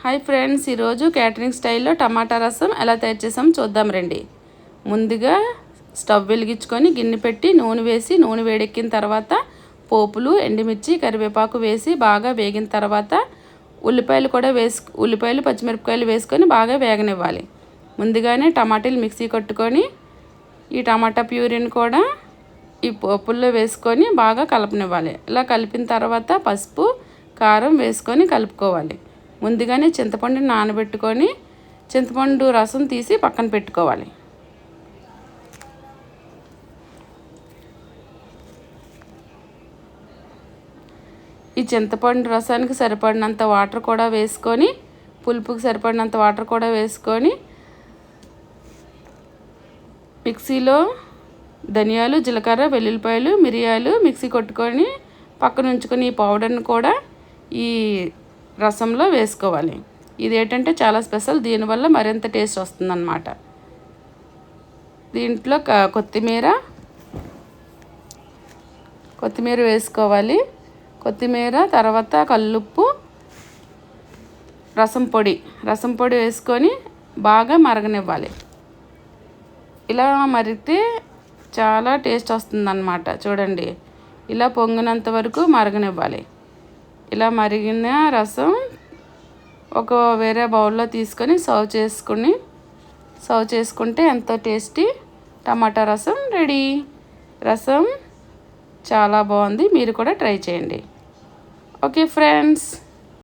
Hi friends, ఈరోజు catering స్టైల్లో టమాటా రసం ఎలా తయారు చేసామో చూద్దాం రండి. ముందుగా స్టవ్ వెలిగించుకొని గిన్నె పెట్టి నూనె వేసి నూనె వేడెక్కిన తర్వాత పోపులు, ఎండుమిర్చి, కరివేపాకు వేసి బాగా వేగిన తర్వాత ఉల్లిపాయలు, పచ్చిమిరపకాయలు వేసుకొని బాగా వేగనివ్వాలి. ముందుగానే టమాటాలు మిక్సీ కొట్టుకొని ఈ టమాటా ప్యూరీని కూడా ఈ పోపుల్లో వేసుకొని బాగా కలపనివ్వాలి. ఇలా కలిపిన తర్వాత పసుపు, కారం వేసుకొని కలుపుకోవాలి. ముందుగానే చింతపండుని నానబెట్టుకొని చింతపండు రసం తీసి పక్కన పెట్టుకోవాలి. ఈ చింతపండు రసానికి సరిపడినంత వాటర్ కూడా వేసుకొని, పులుపుకి సరిపడినంత వాటర్ కూడా వేసుకొని మిక్సీలో ధనియాలు, జీలకర్ర, వెల్లుల్లిపాయలు, మిరియాలు మిక్సీ కొట్టుకొని పక్కన ఉంచుకొని ఈ పౌడర్ని కూడా ఈ రసంలో వేసుకోవాలి. ఇదేంటంటే చాలా స్పెషల్, దీనివల్ల మరింత టేస్ట్ వస్తుందన్నమాట. దీంట్లో కొత్తిమీర వేసుకోవాలి. కొత్తిమీర తర్వాత కల్లుప్పు, రసం పొడి వేసుకొని బాగా మరగనివ్వాలి. ఇలా మరిగితే చాలా టేస్ట్ వస్తుందన్నమాట. చూడండి, ఇలా పొంగినంత వరకు మరగనివ్వాలి. ఇలా మరిగిన రసం వేరే బౌల్లో తీసుకొని సర్వ్ చేసుకుంటే ఎంతో టేస్టీ టమాటా రసం రెడీ. రసం చాలా బాగుంది, మీరు కూడా ట్రై చేయండి. Okay friends.